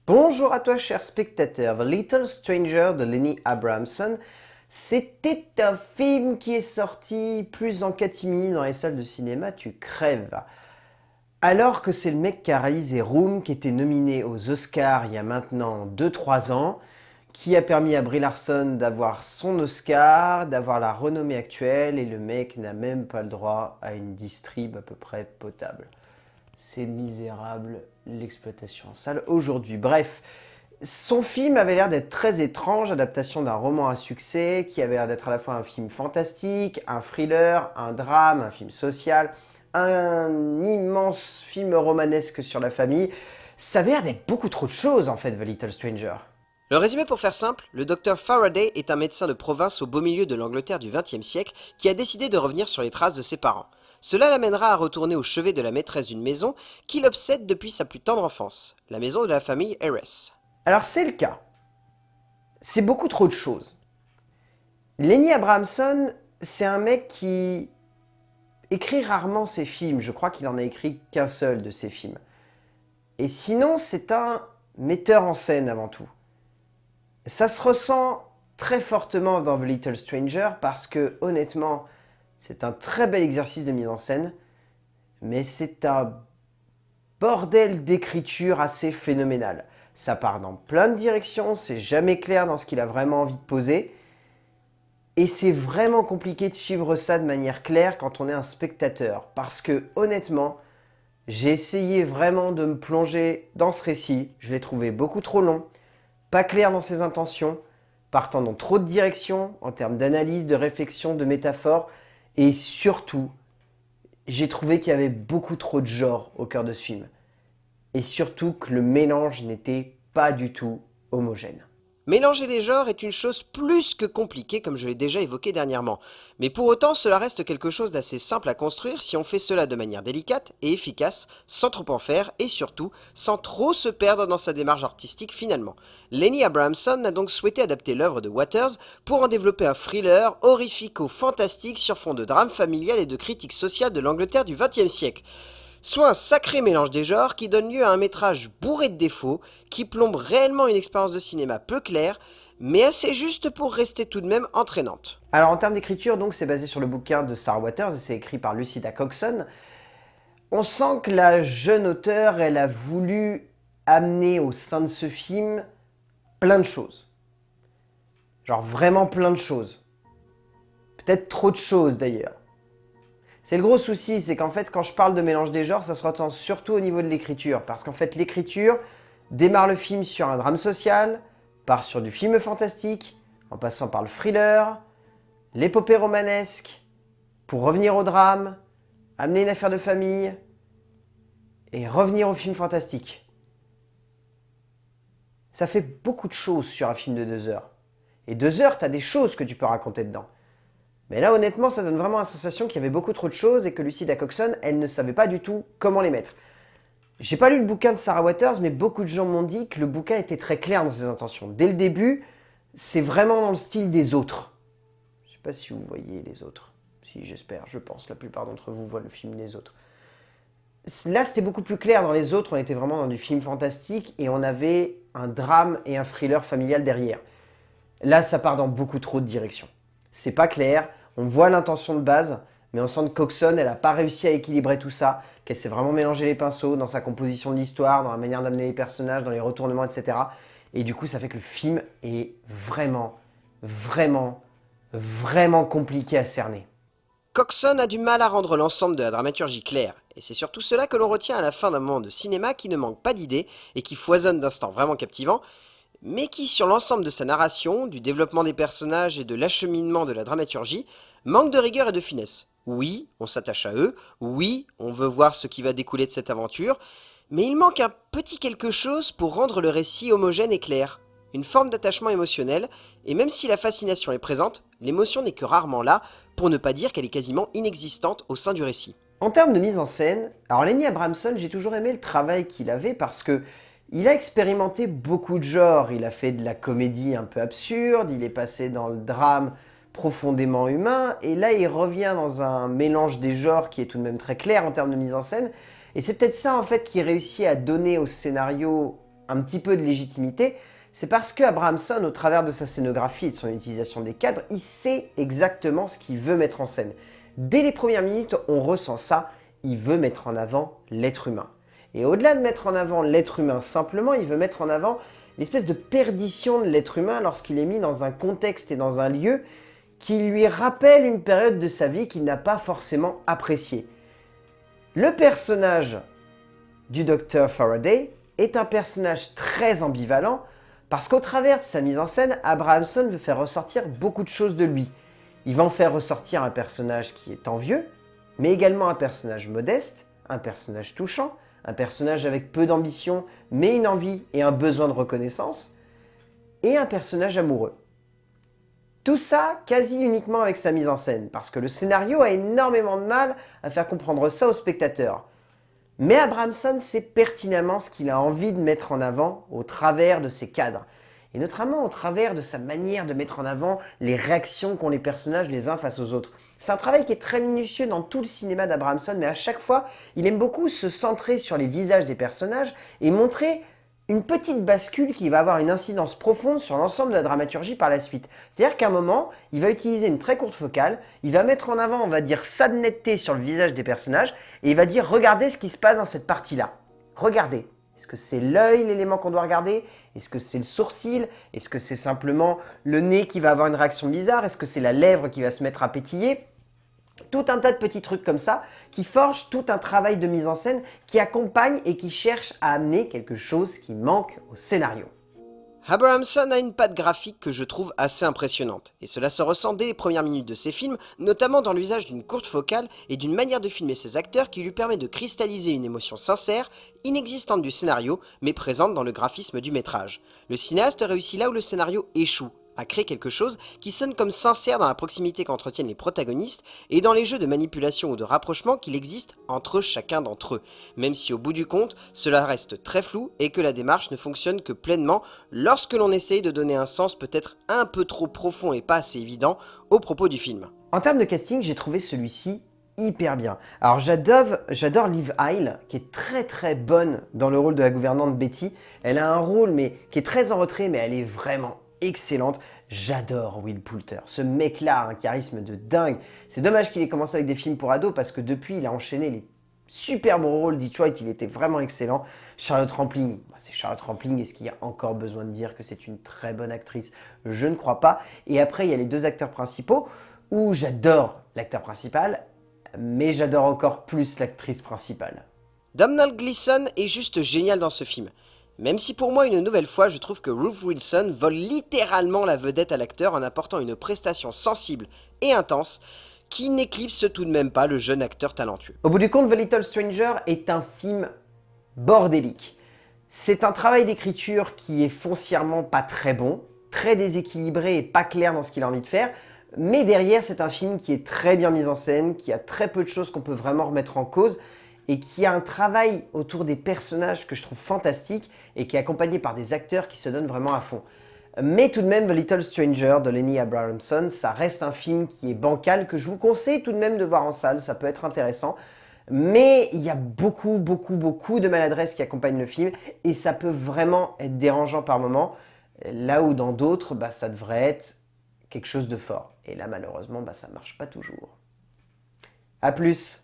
Bonjour à toi, cher spectateur. The Little Stranger de Lenny Abramson. C'était un film qui est sorti plus en catimini dans les salles de cinéma, tu crèves. Alors que c'est le mec qui a réalisé Room, qui était nominé aux Oscars il y a maintenant 2-3 ans, qui a permis à Brie Larson d'avoir son Oscar, d'avoir la renommée actuelle, et le mec n'a même pas le droit à une distrib à peu près potable. C'est misérable, l'exploitation en salle aujourd'hui. Bref, son film avait l'air d'être très étrange, adaptation d'un roman à succès, qui avait l'air d'être à la fois un film fantastique, un thriller, un drame, un film social, un immense film romanesque sur la famille. Ça avait l'air d'être beaucoup trop de choses en fait, The Little Stranger. Le résumé pour faire simple, le docteur Faraday est un médecin de province au beau milieu de l'Angleterre du XXe siècle qui a décidé de revenir sur les traces de ses parents. Cela l'amènera à retourner au chevet de la maîtresse d'une maison qui l'obsède depuis sa plus tendre enfance, la maison de la famille Harris. Alors c'est le cas. C'est beaucoup trop de choses. Lenny Abramson, c'est un mec qui écrit rarement ses films. Je crois qu'il en a écrit qu'un seul de ses films. Et sinon, c'est un metteur en scène avant tout. Ça se ressent très fortement dans The Little Stranger parce que, honnêtement, c'est un très bel exercice de mise en scène, mais c'est un bordel d'écriture assez phénoménal. Ça part dans plein de directions, c'est jamais clair dans ce qu'il a vraiment envie de poser, et c'est vraiment compliqué de suivre ça de manière claire quand on est un spectateur, parce que, honnêtement, j'ai essayé vraiment de me plonger dans ce récit, je l'ai trouvé beaucoup trop long, pas clair dans ses intentions, partant dans trop de directions en termes d'analyse, de réflexion, de métaphores, et surtout, j'ai trouvé qu'il y avait beaucoup trop de genres au cœur de ce film. Et surtout que le mélange n'était pas du tout homogène. Mélanger les genres est une chose plus que compliquée comme je l'ai déjà évoqué dernièrement, mais pour autant cela reste quelque chose d'assez simple à construire si on fait cela de manière délicate et efficace, sans trop en faire et surtout sans trop se perdre dans sa démarche artistique finalement. Lenny Abramson a donc souhaité adapter l'œuvre de Waters pour en développer un thriller horrifico-fantastique sur fond de drame familial et de critique sociale de l'Angleterre du XXe siècle. Soit un sacré mélange des genres qui donne lieu à un métrage bourré de défauts, qui plombe réellement une expérience de cinéma peu claire, mais assez juste pour rester tout de même entraînante. Alors en termes d'écriture, donc c'est basé sur le bouquin de Sarah Waters et c'est écrit par Lucida Coxon. On sent que la jeune auteure, elle a voulu amener au sein de ce film plein de choses. Genre vraiment plein de choses. Peut-être trop de choses d'ailleurs. C'est le gros souci, c'est qu'en fait, quand je parle de mélange des genres, ça se ressent surtout au niveau de l'écriture. Parce qu'en fait, l'écriture démarre le film sur un drame social, part sur du film fantastique, en passant par le thriller, l'épopée romanesque, pour revenir au drame, amener une affaire de famille, et revenir au film fantastique. Ça fait beaucoup de choses sur un film de 2 heures. Et 2 heures, t'as des choses que tu peux raconter dedans. Mais là, honnêtement, ça donne vraiment la sensation qu'il y avait beaucoup trop de choses et que Lucida Coxon, elle ne savait pas du tout comment les mettre. J'ai pas lu le bouquin de Sarah Waters, mais beaucoup de gens m'ont dit que le bouquin était très clair dans ses intentions. Dès le début, c'est vraiment dans le style des autres. Je sais pas si vous voyez les autres. Si, j'espère, je pense. La plupart d'entre vous voient le film Les Autres. Là, c'était beaucoup plus clair. Dans Les Autres, on était vraiment dans du film fantastique et on avait un drame et un thriller familial derrière. Là, ça part dans beaucoup trop de directions. C'est pas clair, on voit l'intention de base, mais on sent que Coxon, elle a pas réussi à équilibrer tout ça, qu'elle s'est vraiment mélangé les pinceaux dans sa composition de l'histoire, dans la manière d'amener les personnages, dans les retournements, etc. Et du coup, ça fait que le film est vraiment, vraiment, vraiment compliqué à cerner. Coxon a du mal à rendre l'ensemble de la dramaturgie claire, et c'est surtout cela que l'on retient à la fin d'un moment de cinéma qui ne manque pas d'idées et qui foisonne d'instants vraiment captivants, mais qui, sur l'ensemble de sa narration, du développement des personnages et de l'acheminement de la dramaturgie, manque de rigueur et de finesse. Oui, on s'attache à eux, oui, on veut voir ce qui va découler de cette aventure, mais il manque un petit quelque chose pour rendre le récit homogène et clair. Une forme d'attachement émotionnel, et même si la fascination est présente, l'émotion n'est que rarement là, pour ne pas dire qu'elle est quasiment inexistante au sein du récit. En termes de mise en scène, alors Lenny Abramson, j'ai toujours aimé le travail qu'il avait parce que il a expérimenté beaucoup de genres. Il a fait de la comédie un peu absurde, il est passé dans le drame profondément humain, et là il revient dans un mélange des genres qui est tout de même très clair en termes de mise en scène. Et c'est peut-être ça en fait qui réussit à donner au scénario un petit peu de légitimité, c'est parce que Abramson, au travers de sa scénographie et de son utilisation des cadres, il sait exactement ce qu'il veut mettre en scène. Dès les premières minutes, on ressent ça, il veut mettre en avant l'être humain. Et au-delà de mettre en avant l'être humain simplement, il veut mettre en avant l'espèce de perdition de l'être humain lorsqu'il est mis dans un contexte et dans un lieu qui lui rappelle une période de sa vie qu'il n'a pas forcément appréciée. Le personnage du docteur Faraday est un personnage très ambivalent parce qu'au travers de sa mise en scène, Abramson veut faire ressortir beaucoup de choses de lui. Il va en faire ressortir un personnage qui est envieux, mais également un personnage modeste, un personnage touchant, un personnage avec peu d'ambition, mais une envie et un besoin de reconnaissance, et un personnage amoureux. Tout ça quasi uniquement avec sa mise en scène, parce que le scénario a énormément de mal à faire comprendre ça aux spectateurs. Mais Abramson sait pertinemment ce qu'il a envie de mettre en avant au travers de ses cadres, et notamment au travers de sa manière de mettre en avant les réactions qu'ont les personnages les uns face aux autres. C'est un travail qui est très minutieux dans tout le cinéma d'Abramson, mais à chaque fois, il aime beaucoup se centrer sur les visages des personnages et montrer une petite bascule qui va avoir une incidence profonde sur l'ensemble de la dramaturgie par la suite. C'est-à-dire qu'à un moment, il va utiliser une très courte focale, il va mettre en avant, on va dire, sa netteté sur le visage des personnages, et il va dire, regardez ce qui se passe dans cette partie-là. Regardez. Est-ce que c'est l'œil l'élément qu'on doit regarder? Est-ce que c'est le sourcil? Est-ce que c'est simplement le nez qui va avoir une réaction bizarre? Est-ce que c'est la lèvre qui va se mettre à pétiller? Tout un tas de petits trucs comme ça qui forgent tout un travail de mise en scène qui accompagne et qui cherche à amener quelque chose qui manque au scénario. Abramson a une patte graphique que je trouve assez impressionnante, et cela se ressent dès les premières minutes de ses films, notamment dans l'usage d'une courte focale et d'une manière de filmer ses acteurs qui lui permet de cristalliser une émotion sincère, inexistante du scénario, mais présente dans le graphisme du métrage. Le cinéaste réussit là où le scénario échoue, à créer quelque chose qui sonne comme sincère dans la proximité qu'entretiennent les protagonistes et dans les jeux de manipulation ou de rapprochement qu'il existe entre chacun d'entre eux, même si au bout du compte, cela reste très flou et que la démarche ne fonctionne que pleinement lorsque l'on essaye de donner un sens peut-être un peu trop profond et pas assez évident aux propos du film. En termes de casting, j'ai trouvé celui-ci hyper bien. Alors j'adore Liv Heil, qui est très très bonne dans le rôle de la gouvernante Betty. Elle a un rôle mais qui est très en retrait, mais elle est vraiment excellente. J'adore Will Poulter. Ce mec-là a un charisme de dingue. C'est dommage qu'il ait commencé avec des films pour ados parce que depuis, il a enchaîné les super bons rôles. Detroit, il était vraiment excellent. Charlotte Rampling, c'est Charlotte Rampling. Est-ce qu'il y a encore besoin de dire que c'est une très bonne actrice? Je ne crois pas. Et après, il y a les deux acteurs principaux où j'adore l'acteur principal, mais j'adore encore plus l'actrice principale. Domhnall Gleeson est juste génial dans ce film. Même si pour moi, une nouvelle fois, je trouve que Ruth Wilson vole littéralement la vedette à l'acteur en apportant une prestation sensible et intense qui n'éclipse tout de même pas le jeune acteur talentueux. Au bout du compte, The Little Stranger est un film bordélique. C'est un travail d'écriture qui est foncièrement pas très bon, très déséquilibré et pas clair dans ce qu'il a envie de faire, mais derrière, c'est un film qui est très bien mis en scène, qui a très peu de choses qu'on peut vraiment remettre en cause, et qui a un travail autour des personnages que je trouve fantastique et qui est accompagné par des acteurs qui se donnent vraiment à fond. Mais tout de même, The Little Stranger de Lenny Abramson, ça reste un film qui est bancal, que je vous conseille tout de même de voir en salle, ça peut être intéressant. Mais il y a beaucoup de maladresse qui accompagnent le film et ça peut vraiment être dérangeant par moments, là où dans d'autres, ça devrait être quelque chose de fort. Et là, malheureusement, ça marche pas toujours. A plus!